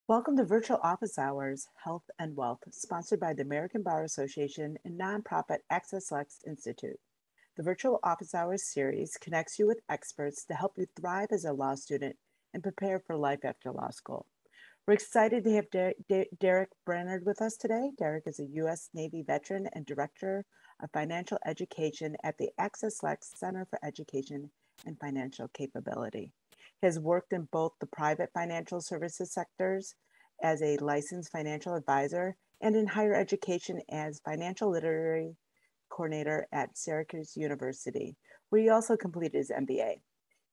Welcome to Virtual Office Hours, Health and Wealth, sponsored by the American Bar Association and nonprofit AccessLex Institute. The Virtual Office Hours series connects you with experts to help you thrive as a law student and prepare for life after law school. We're excited to have Derek Brainard with us today. Derek is a U.S. Navy veteran and Director of Financial Education at the AccessLex Center for Education and Financial Capability. He has worked in both the private financial services sectors as a licensed financial advisor and in higher education as financial literacy coordinator at Syracuse University, where he also completed his MBA.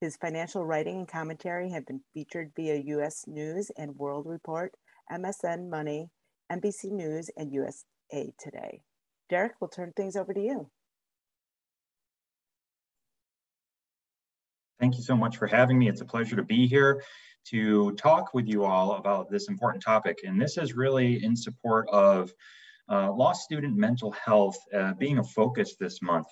His financial writing and commentary have been featured via U.S. News and World Report, MSN Money, NBC News, and USA Today. Derek, we'll turn things over to you. Thank you so much for having me. It's a pleasure to be here to talk with you all about this important topic. And this is really in support of law student mental health being a focus this month.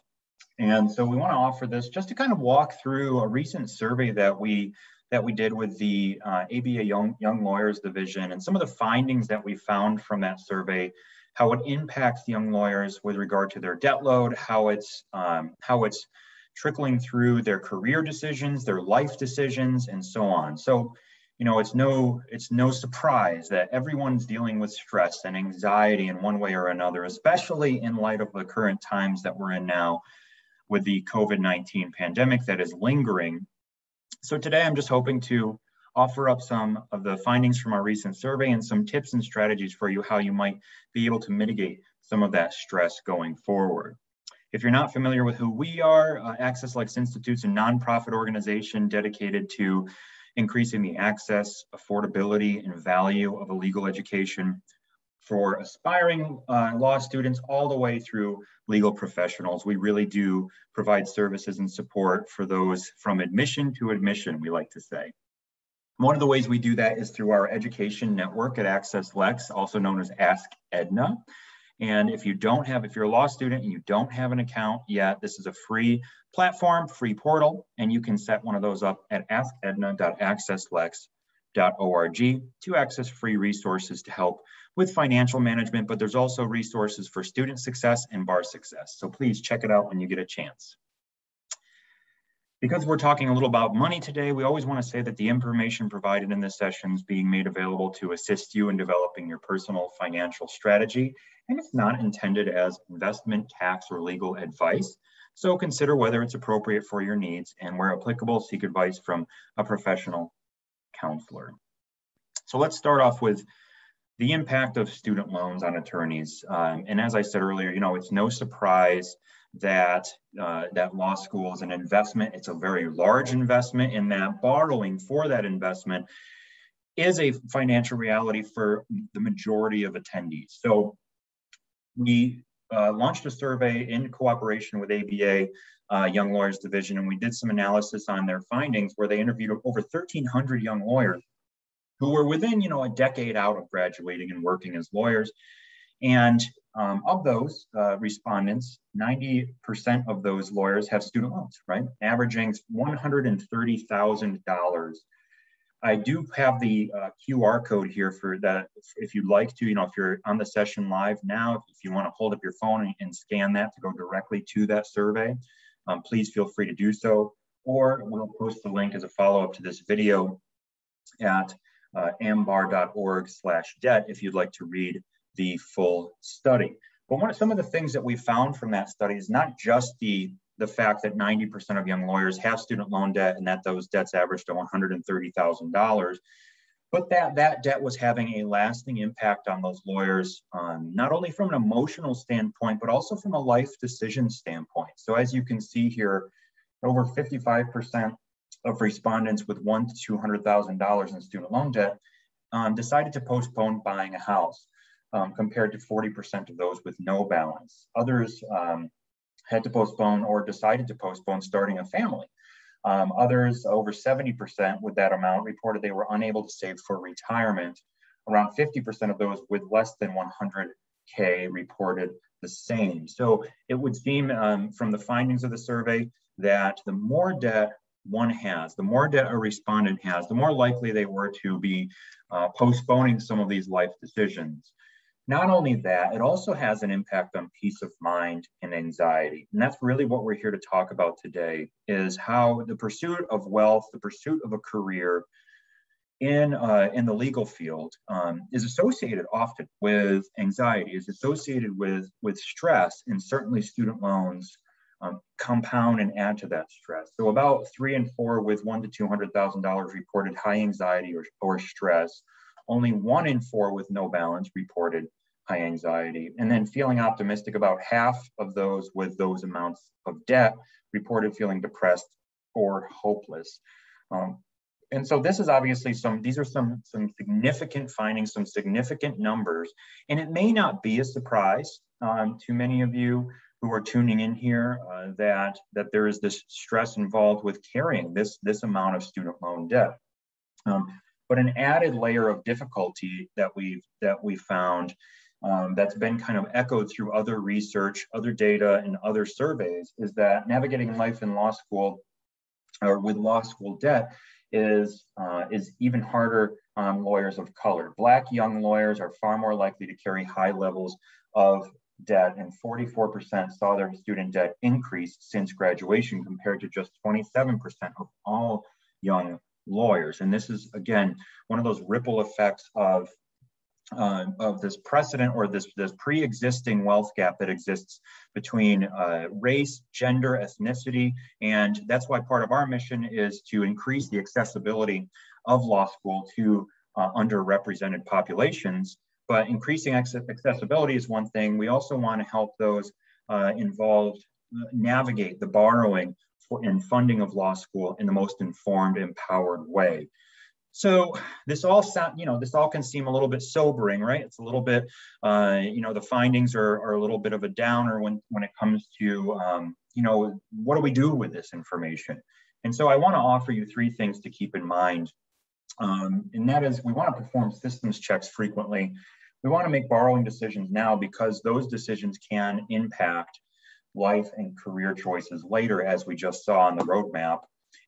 And so we want to offer this just to kind of walk through a recent survey that we did with the ABA Young Lawyers Division and some of the findings that we found from that survey, how it impacts young lawyers with regard to their debt load, how it's trickling through their career decisions, their life decisions, and so on. So, you know, it's no surprise that everyone's dealing with stress and anxiety in one way or another, especially in light of the current times that we're in now with the COVID-19 pandemic that is lingering. So today I'm just hoping to offer up some of the findings from our recent survey and some tips and strategies for you how you might be able to mitigate some of that stress going forward. If you're not familiar with who we are, AccessLex Institute is a nonprofit organization dedicated to increasing the access, affordability, and value of a legal education for aspiring law students all the way through legal professionals. We really do provide services and support for those from admission to admission, we like to say. One of the ways we do that is through our education network at AccessLex, also known as Ask Edna. And if you're a law student and you don't have an account yet, this is a free platform, free portal, and you can set one of those up at askedna.accesslex.org to access free resources to help with financial management, but there's also resources for student success and bar success. So please check it out when you get a chance. Because we're talking a little about money today, we always want to say that the information provided in this session is being made available to assist you in developing your personal financial strategy, and it's not intended as investment, tax, or legal advice. So consider whether it's appropriate for your needs, and where applicable, seek advice from a professional counselor. So let's start off with the impact of student loans on attorneys. And as I said earlier, you know, it's no surprise that law school is an investment. It's a very large investment, and that borrowing for that investment is a financial reality for the majority of attendees. So we launched a survey in cooperation with ABA Young Lawyers Division, and we did some analysis on their findings where they interviewed over 1,300 young lawyers who were within, you know, a decade out of graduating and working as lawyers. And of those respondents, 90% of those lawyers have student loans, right? Averaging $130,000. I do have the QR code here for that if you'd like to, you know, if you're on the session live now, if you want to hold up your phone and scan that to go directly to that survey, please feel free to do so. Or we'll post the link as a follow-up to this video at ambar.org/debt if you'd like to read the full study. But some of the things that we found from that study is not just the fact that 90% of young lawyers have student loan debt and that those debts averaged to $130,000, but that debt was having a lasting impact on those lawyers, not only from an emotional standpoint, but also from a life decision standpoint. So as you can see here, over 55% of respondents with $100,000 to $200,000 in student loan debt decided to postpone buying a house, compared to 40% of those with no balance. Others had to postpone or decided to postpone starting a family. Others, over 70% with that amount, reported they were unable to save for retirement. Around 50% of those with less than 100K reported the same. So it would seem from the findings of the survey that the more debt one has, the more debt a respondent has, the more likely they were to be postponing some of these life decisions. Not only that, it also has an impact on peace of mind and anxiety. And that's really what we're here to talk about today, is how the pursuit of wealth, the pursuit of a career in the legal field is associated often with anxiety, is associated with stress, and certainly student loans compound and add to that stress. So about 3 in 4 with $100,000 to $200,000 reported high anxiety or stress. Only 1 in 4 with no balance reported high anxiety. And then feeling optimistic, about half of those with those amounts of debt reported feeling depressed or hopeless. And so this is obviously these are some significant findings, some significant numbers, and it may not be a surprise to many of you who are tuning in here that there is this stress involved with carrying this amount of student loan debt. But an added layer of difficulty that we found that's been kind of echoed through other research, other data, and other surveys is that navigating life in law school or with law school debt is even harder on lawyers of color. Black young lawyers are far more likely to carry high levels of debt, and 44% saw their student debt increase since graduation compared to just 27% of all young lawyers. And this is, again, one of those ripple effects of this precedent or this pre-existing wealth gap that exists between race, gender, ethnicity. And that's why part of our mission is to increase the accessibility of law school to underrepresented populations. But increasing accessibility is one thing. We also want to help those involved navigate the borrowing and funding of law school in the most informed, empowered way. So this all can seem a little bit sobering, right? It's a little bit, the findings are a little bit of a downer when it comes to, what do we do with this information? And so I want to offer you 3 things to keep in mind. And that is, we want to perform systems checks frequently. We want to make borrowing decisions now because those decisions can impact life and career choices later, as we just saw on the roadmap.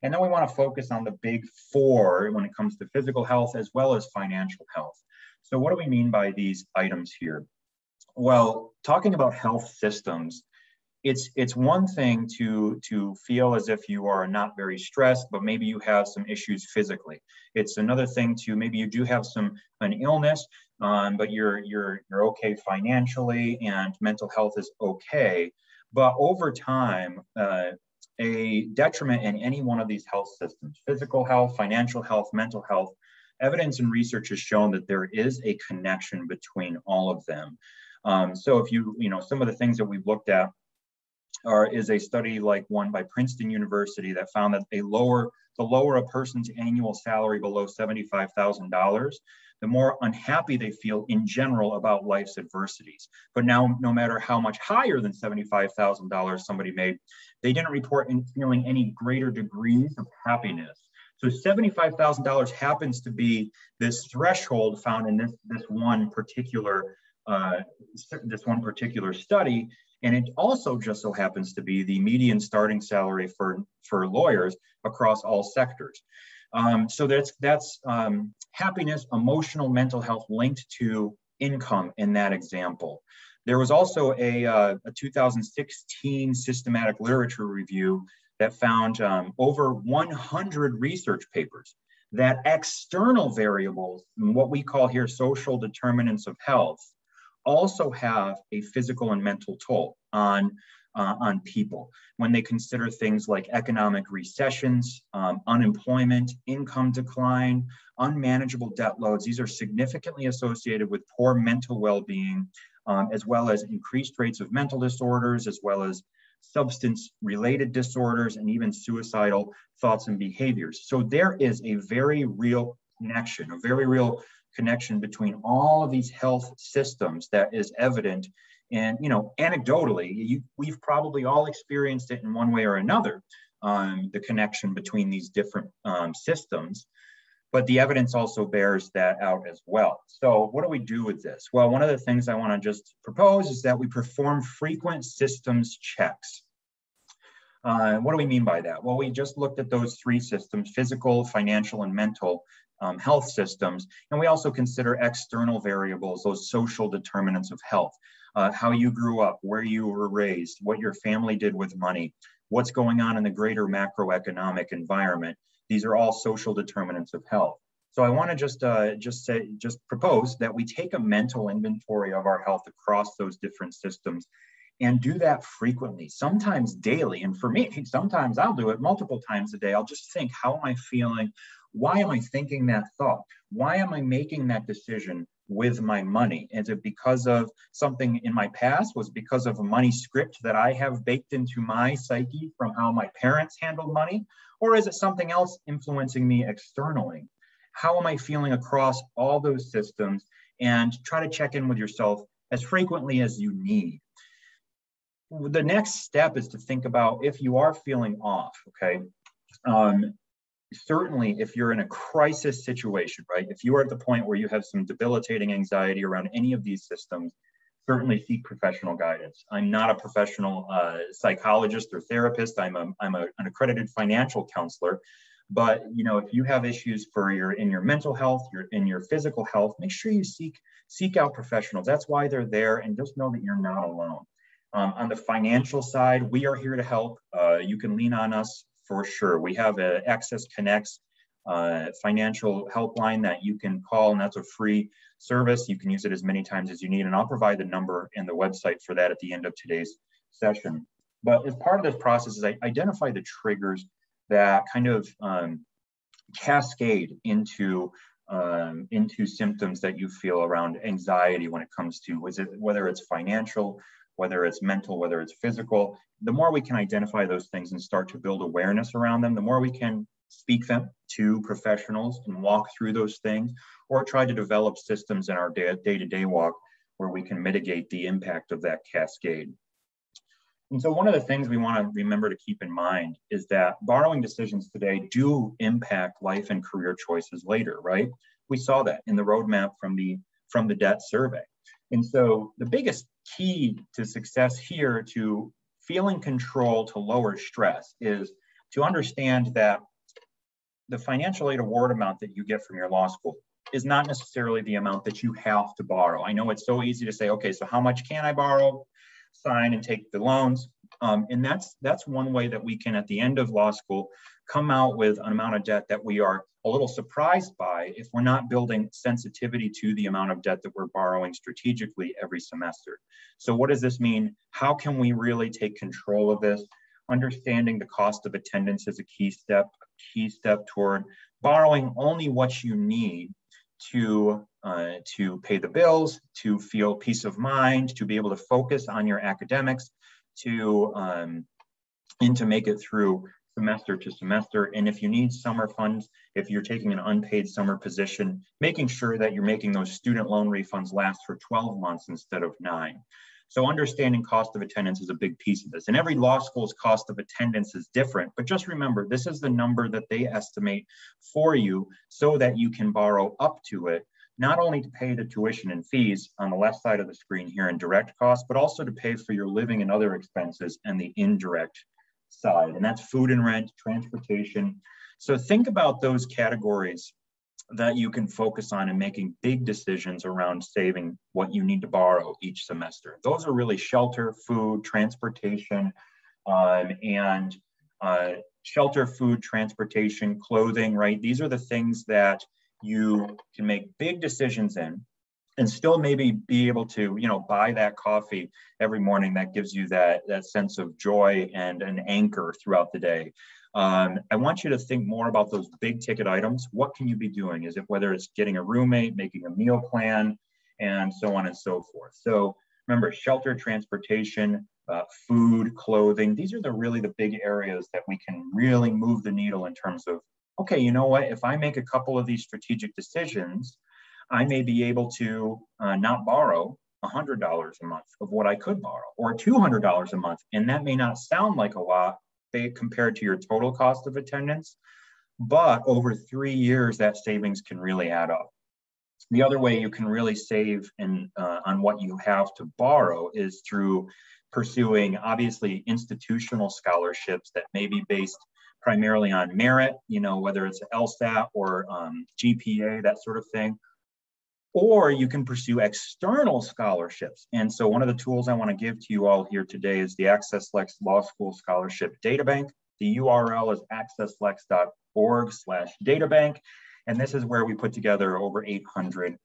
And then we want to focus on the big 4 when it comes to physical health as well as financial health. So what do we mean by these items here? Well, talking about health systems, it's one thing to feel as if you are not very stressed, but maybe you have some issues physically. It's another thing to maybe you do have an illness, but you're okay financially and mental health is okay. But over time, a detriment in any one of these health systems, physical health, financial health, mental health, evidence and research has shown that there is a connection between all of them. So if some of the things that we've looked at is a study like one by Princeton University that found that the lower a person's annual salary below $75,000, the more unhappy they feel in general about life's adversities. But now, no matter how much higher than $75,000 somebody made, they didn't report feeling any greater degrees of happiness. So $75,000 happens to be this threshold found in this one particular study. And it also just so happens to be the median starting salary for lawyers across all sectors. So that's happiness, emotional, mental health linked to income in that example. There was also a 2016 systematic literature review that found over 100 research papers that external variables, what we call here social determinants of health, also have a physical and mental toll on people when they consider things like economic recessions, unemployment, income decline, unmanageable debt loads. These are significantly associated with poor mental well-being, as well as increased rates of mental disorders, as well as substance-related disorders, and even suicidal thoughts and behaviors. So there is a very real connection between all of these health systems that is evident. And, anecdotally, we've probably all experienced it in one way or another, the connection between these different systems, but the evidence also bears that out as well. So what do we do with this? Well, one of the things I want to just propose is that we perform frequent systems checks. What do we mean by that? Well, we just looked at those three systems: physical, financial, and mental health systems. And we also consider external variables, those social determinants of health, how you grew up, where you were raised, what your family did with money, what's going on in the greater macroeconomic environment. These are all social determinants of health. So I want to just propose that we take a mental inventory of our health across those different systems and do that frequently, sometimes daily. And for me, sometimes I'll do it multiple times a day. I'll just think, how am I feeling? Why am I thinking that thought? Why am I making that decision with my money? Is it because of something in my past? Was it because of a money script that I have baked into my psyche from how my parents handled money? Or is it something else influencing me externally? How am I feeling across all those systems? And try to check in with yourself as frequently as you need. The next step is to think about if you are feeling off, okay? Certainly, if you're in a crisis situation, right? If you are at the point where you have some debilitating anxiety around any of these systems, certainly seek professional guidance. I'm not a professional psychologist or therapist. I'm an accredited financial counselor. But if you have issues in your mental health, in your physical health, make sure you seek out professionals. That's why they're there, and just know that you're not alone. On the financial side, we are here to help. You can lean on us for sure. We have an Access Connects financial helpline that you can call, and that's a free service. You can use it as many times as you need, and I'll provide the number and the website for that at the end of today's session. But as part of this process is I identify the triggers that kind of cascade into symptoms that you feel around anxiety when it comes to whether it's financial, whether it's mental, whether it's physical. The more we can identify those things and start to build awareness around them, the more we can speak them to professionals and walk through those things, or try to develop systems in our day-to-day walk where we can mitigate the impact of that cascade. And so one of the things we want to remember to keep in mind is that borrowing decisions today do impact life and career choices later, right? We saw that in the roadmap from the debt survey. And so the biggest key to success here, to feeling control, to lower stress, is to understand that the financial aid award amount that you get from your law school is not necessarily the amount that you have to borrow. I know it's so easy to say, okay, so how much can I borrow? Sign and take the loans. And that's one way that we can, at the end of law school, come out with an amount of debt that we are a little surprised by if we're not building sensitivity to the amount of debt that we're borrowing strategically every semester. So what does this mean? How can we really take control of this? Understanding the cost of attendance is a key step toward borrowing only what you need to pay the bills, to feel peace of mind, to be able to focus on your academics, and to make it through semester to semester. And if you need summer funds, if you're taking an unpaid summer position, making sure that you're making those student loan refunds last for 12 months instead of 9. So understanding cost of attendance is a big piece of this. And every law school's cost of attendance is different, but just remember, this is the number that they estimate for you so that you can borrow up to it, not only to pay the tuition and fees on the left side of the screen here in direct costs, but also to pay for your living and other expenses and the indirect side. And that's food and rent, transportation. So think about those categories that you can focus on in making big decisions around saving what you need to borrow each semester. Those are really shelter, food, transportation, and shelter, food, transportation, clothing, right? These are the things that you can make big decisions in and still maybe be able to, buy that coffee every morning that gives you that sense of joy and an anchor throughout the day. I want you to think more about those big ticket items. What can you be doing? Is it whether it's getting a roommate, making a meal plan, and so on and so forth. So remember, shelter, transportation, food, clothing, these are really the big areas that we can really move the needle in terms of, okay, you know what, if I make a couple of these strategic decisions, I may be able to not borrow $100 a month of what I could borrow, or $200 a month. And that may not sound like a lot compared to your total cost of attendance, but over 3 years, that savings can really add up. The other way you can really save on what you have to borrow is through pursuing obviously institutional scholarships that may be based primarily on merit, whether it's LSAT or GPA, that sort of thing. Or you can pursue external scholarships. And so one of the tools I want to give to you all here today is the AccessLex Law School Scholarship Databank. The URL is accesslex.org/databank. And this is where we put together over 800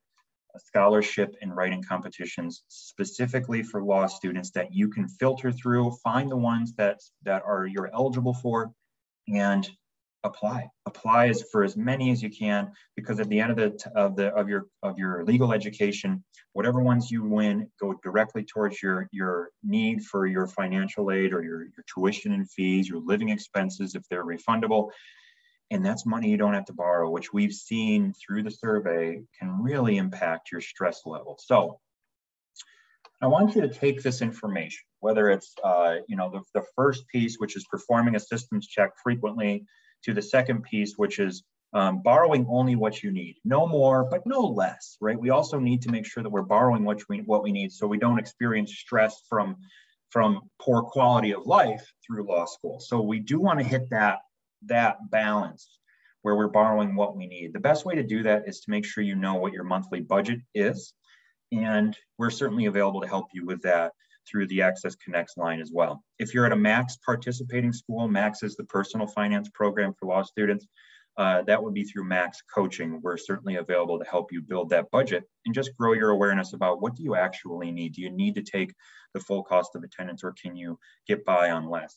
scholarship and writing competitions specifically for law students that you can filter through, find the ones that you're eligible for, and apply as for as many as you can, because at the end of your legal education, whatever ones you win go directly towards your need for your financial aid or your tuition and fees, your living expenses if they're refundable. And that's money you don't have to borrow, which we've seen through the survey can really impact your stress level. So I want you to take this information, whether it's the first piece, which is performing a systems check frequently, to the second piece, which is borrowing only what you need, no more, but no less, right? We also need to make sure that we're borrowing what we need so we don't experience stress from poor quality of life through law school. So we do want to hit that balance where we're borrowing what we need. The best way to do that is to make sure you know what your monthly budget is. And we're certainly available to help you with that through the Access Connects line as well. If you're at a Max participating school, Max is the personal finance program for law students. That would be through Max Coaching. We're certainly available to help you build that budget and just grow your awareness about what do you actually need? Do you need to take the full cost of attendance, or can you get by on less?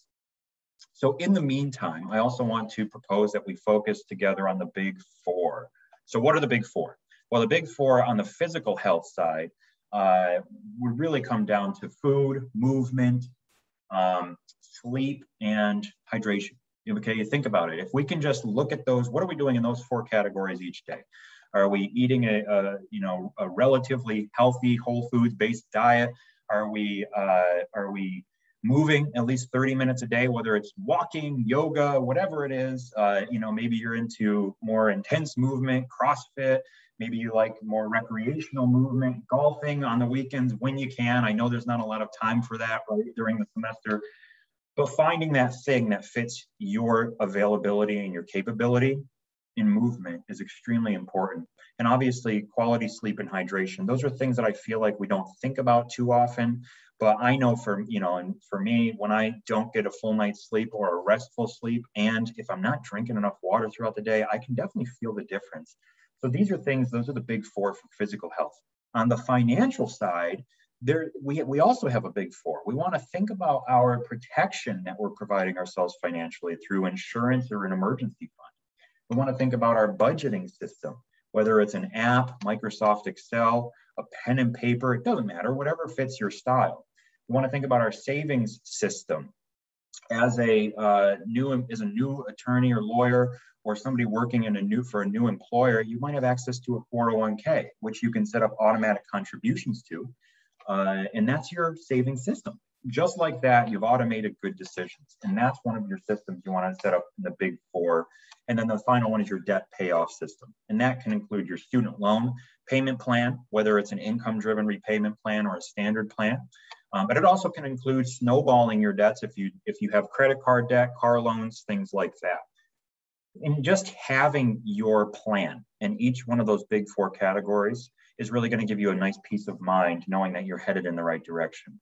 So in the meantime, I also want to propose that we focus together on the big four. So what are the big four? Well, the big four on the physical health side would really come down to food, movement, sleep, and hydration. Okay, you think about it. If we can just look at those, what are we doing in those four categories each day? Are we eating a relatively healthy, whole foods-based diet? Are we moving at least 30 minutes a day, whether it's walking, yoga, whatever it is? Maybe you're into more intense movement, CrossFit. Maybe you like more recreational movement, golfing on the weekends when you can. I know there's not a lot of time for that right during the semester, but finding that thing that fits your availability and your capability in movement is extremely important. And obviously quality sleep and hydration, those are things that I feel like we don't think about too often. But I know for me, when I don't get a full night's sleep or a restful sleep, and if I'm not drinking enough water throughout the day, I can definitely feel the difference. So those are the big four for physical health. On the financial side, we also have a big four. We want to think about our protection that we're providing ourselves financially through insurance or an emergency fund. We want to think about our budgeting system, whether it's an app, Microsoft Excel, a pen and paper, it doesn't matter, whatever fits your style. We want to think about our savings system. As a new attorney or lawyer, or somebody working for a new employer, you might have access to a 401k, which you can set up automatic contributions to. And that's your saving system. Just like that, you've automated good decisions. And that's one of your systems you want to set up in the big four. And then the final one is your debt payoff system. And that can include your student loan payment plan, whether it's an income-driven repayment plan or a standard plan. But it also can include snowballing your debts if you have credit card debt, car loans, things like that. And just having your plan in each one of those big four categories is really going to give you a nice peace of mind knowing that you're headed in the right direction.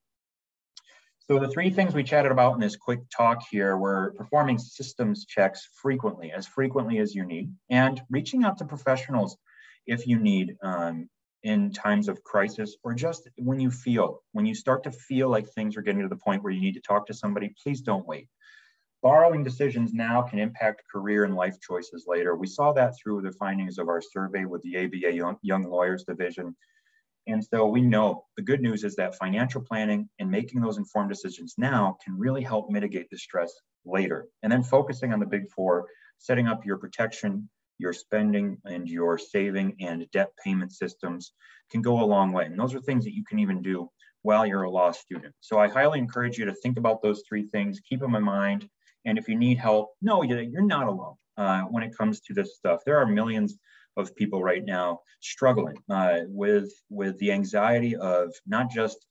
So the three things we chatted about in this quick talk here were performing systems checks frequently as you need, and reaching out to professionals if you need in times of crisis, or just when you start to feel like things are getting to the point where you need to talk to somebody, please don't wait. Borrowing decisions now can impact career and life choices later. We saw that through the findings of our survey with the ABA Young Lawyers Division. And so we know the good news is that financial planning and making those informed decisions now can really help mitigate the stress later. And then focusing on the big four, setting up your protection, your spending, and your saving and debt payment systems can go a long way. And those are things that you can even do while you're a law student. So I highly encourage you to think about those three things, keep them in mind. And if you need help, know you're not alone when it comes to this stuff. There are millions of people right now struggling with the anxiety of not just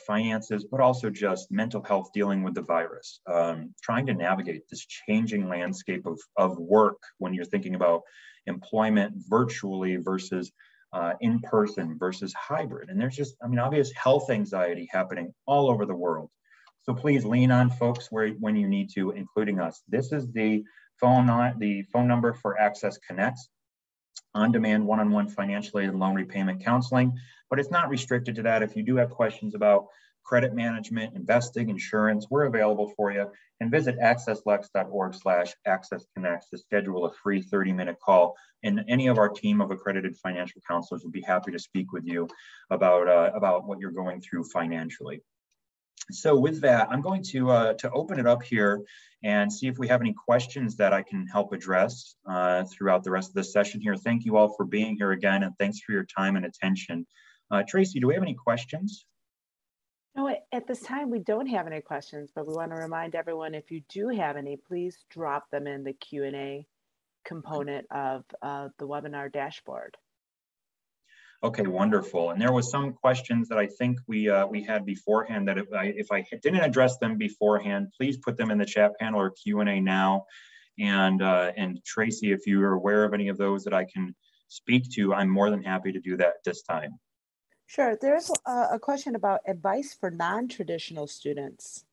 finances, but also just mental health, dealing with the virus, trying to navigate this changing landscape of work when you're thinking about employment virtually versus in person versus hybrid. And there's just, I mean, obvious health anxiety happening all over the world. So please lean on folks when you need to, including us. This is the phone number for Access Connects, on-demand one-on-one financial aid and loan repayment counseling, but it's not restricted to that. If you do have questions about credit management, investing, insurance, we're available for you. And visit accesslex.org/accessconnects to schedule a free 30-minute call. And any of our team of accredited financial counselors will be happy to speak with you about what you're going through financially. So with that, I'm going to open it up here and see if we have any questions that I can help address throughout the rest of this session here. Thank you all for being here again, and thanks for your time and attention. Tracy, do we have any questions? No, at this time, we don't have any questions, but we want to remind everyone, if you do have any, please drop them in the Q&A component of the webinar dashboard. Okay, wonderful. And there was some questions that I think we had beforehand that if I didn't address them beforehand, please put them in the chat panel or Q&A now. And Tracy, if you are aware of any of those that I can speak to, I'm more than happy to do that this time. Sure. There's a question about advice for non-traditional students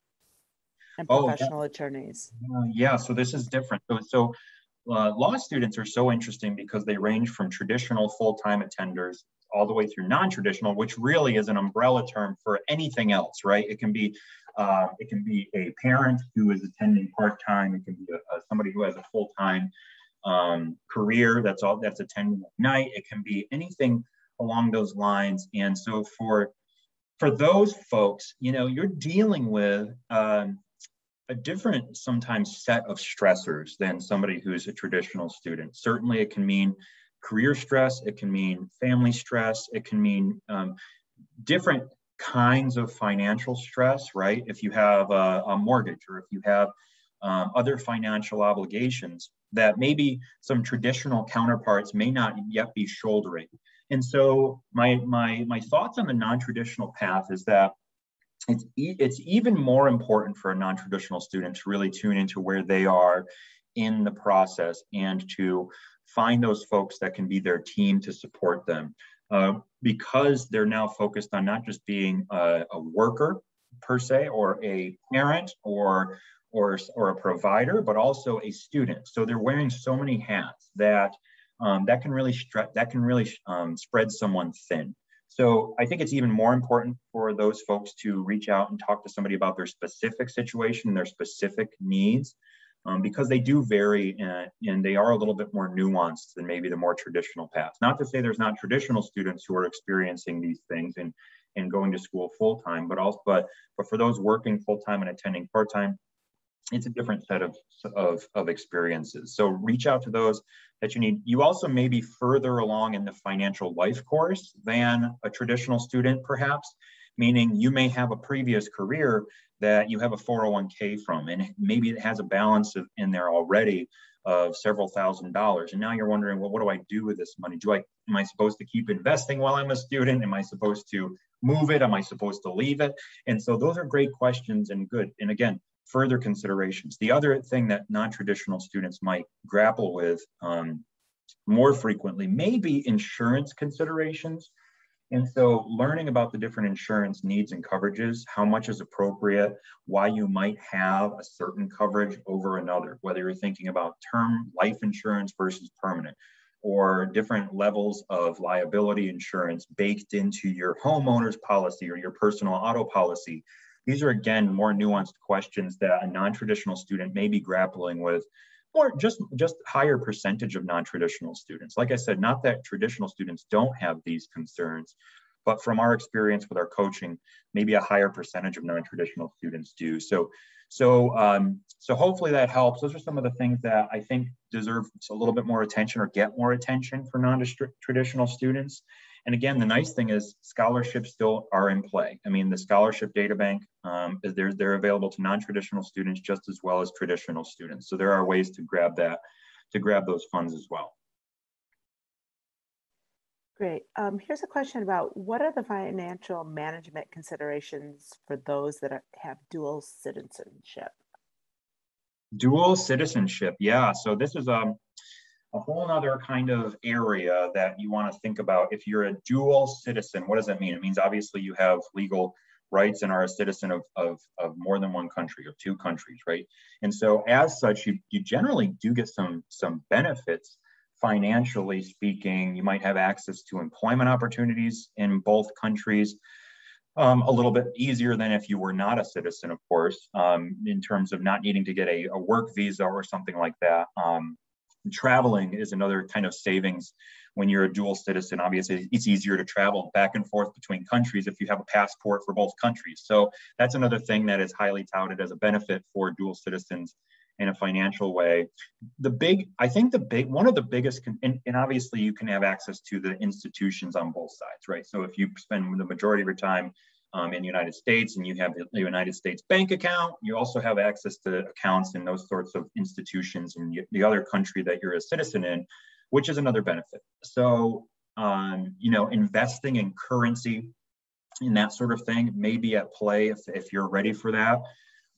and professional attorneys. Yeah, so this is different. So law students are so interesting because they range from traditional full-time attenders all the way through non-traditional, which really is an umbrella term for anything else, right? It can be a parent who is attending part-time. It can be somebody who has a full-time career that's attending at night. It can be anything along those lines. And so for those folks, you know, you're dealing with a different sometimes set of stressors than somebody who's a traditional student. Certainly it can mean career stress, it can mean family stress, it can mean different kinds of financial stress, right? If you have a mortgage or if you have other financial obligations that maybe some traditional counterparts may not yet be shouldering. And so my thoughts on the non-traditional path is that it's even more important for a non-traditional student to really tune into where they are in the process and to find those folks that can be their team to support them, because they're now focused on not just being a worker per se, or a parent or a provider, but also a student. So they're wearing so many hats that that can really spread someone thin. So I think it's even more important for those folks to reach out and talk to somebody about their specific situation, their specific needs, because they do vary and they are a little bit more nuanced than maybe the more traditional paths. Not to say there's not traditional students who are experiencing these things and going to school full-time, but for those working full-time and attending part-time, it's a different set of experiences. So reach out to those that you need. You also may be further along in the financial life course than a traditional student, perhaps, meaning you may have a previous career that you have a 401k from, and maybe it has a balance in there already of several $1,000s. And now you're wondering, well, what do I do with this money? Am I supposed to keep investing while I'm a student? Am I supposed to move it? Am I supposed to leave it? And so those are great questions and good. And again, further considerations. The other thing that non-traditional students might grapple with more frequently may be insurance considerations. And so learning about the different insurance needs and coverages, how much is appropriate, why you might have a certain coverage over another, whether you're thinking about term life insurance versus permanent, or different levels of liability insurance baked into your homeowner's policy or your personal auto policy. These are, again, more nuanced questions that a non-traditional student may be grappling with, or just higher percentage of non-traditional students. Like I said, not that traditional students don't have these concerns, but from our experience with our coaching, maybe a higher percentage of non-traditional students do. So hopefully that helps. Those are some of the things that I think deserve a little bit more attention or get more attention for non-traditional students. And again, the nice thing is scholarships still are in play. I mean, the scholarship data bank, they're available to non-traditional students just as well as traditional students. So there are ways to grab those funds as well. Great. Here's a question about what are the financial management considerations for those that have dual citizenship? Dual citizenship, yeah. So this is a whole other kind of area that you want to think about. If you're a dual citizen, what does that mean? It means obviously you have legal rights and are a citizen of more than one country or two countries, right? And so as such, you generally do get some benefits financially speaking. You might have access to employment opportunities in both countries. A little bit easier than if you were not a citizen, of course, in terms of not needing to get a work visa or something like that. Traveling is another kind of savings when you're a dual citizen. Obviously, it's easier to travel back and forth between countries if you have a passport for both countries. So that's another thing that is highly touted as a benefit for dual citizens in a financial way. One of the biggest, and obviously you can have access to the institutions on both sides, right? So if you spend the majority of your time in the United States and you have the United States bank account, you also have access to accounts in those sorts of institutions in the other country that you're a citizen in, which is another benefit. So, investing in currency and that sort of thing may be at play if you're ready for that.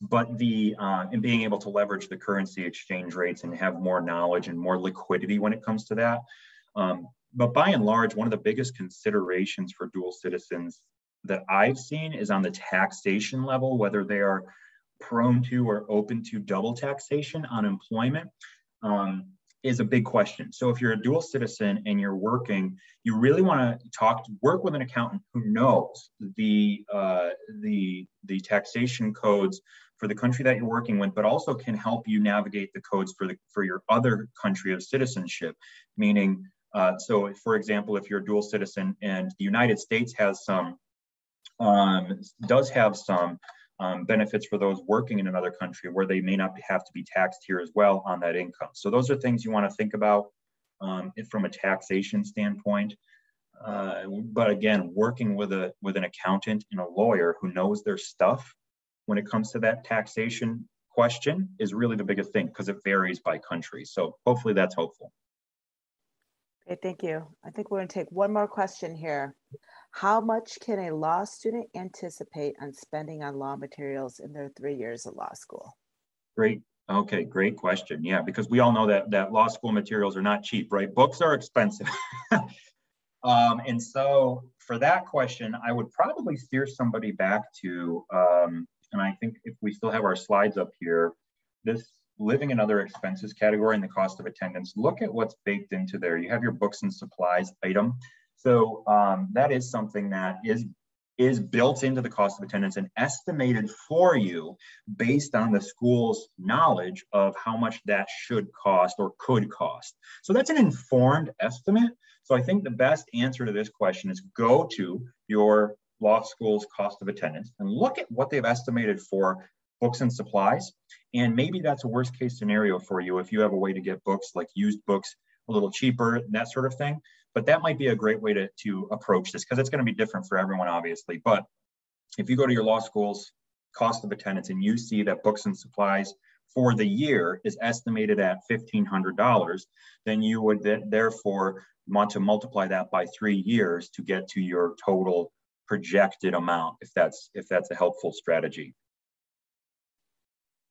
But and being able to leverage the currency exchange rates and have more knowledge and more liquidity when it comes to that. But by and large, one of the biggest considerations for dual citizens that I've seen is on the taxation level, whether they are prone to or open to double taxation on employment, is a big question. So if you're a dual citizen and you're working, you really want to work with an accountant who knows the taxation codes for the country that you're working with, but also can help you navigate the codes for your other country of citizenship. Meaning, so for example, if you're a dual citizen and the United States does have some benefits for those working in another country where they may not have to be taxed here as well on that income. So those are things you want to think about from a taxation standpoint. But again, working with an accountant and a lawyer who knows their stuff when it comes to that taxation question is really the biggest thing because it varies by country. So hopefully that's helpful. Okay, thank you. I think we're going to take one more question here. How much can a law student anticipate on spending on law materials in their 3 years of law school? Great. Okay, great question. Yeah, because we all know that law school materials are not cheap, right? Books are expensive. And so for that question, I would probably steer somebody back to, and I think if we still have our slides up here, this living and other expenses category and the cost of attendance, look at what's baked into there. You have your books and supplies item. So that is something that is built into the cost of attendance and estimated for you based on the school's knowledge of how much that should cost or could cost. So that's an informed estimate. So I think the best answer to this question is go to your law school's cost of attendance and look at what they've estimated for books and supplies. And maybe that's a worst case scenario for you if you have a way to get books, like used books, a little cheaper, that sort of thing. But that might be a great way to approach this because it's going to be different for everyone, obviously. But if you go to your law school's cost of attendance and you see that books and supplies for the year is estimated at $1,500, then you would therefore want to multiply that by 3 years to get to your total projected amount, if that's a helpful strategy.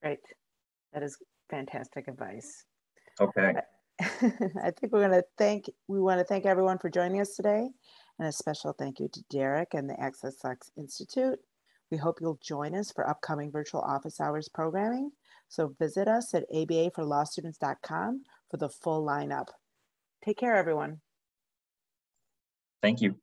Great. That is fantastic advice. Okay. I think we want to thank everyone for joining us today, and a special thank you to Derek and the AccessLex Institute. We hope you'll join us for upcoming virtual office hours programming. So visit us at abaforlawstudents.com for the full lineup. Take care, everyone. Thank you.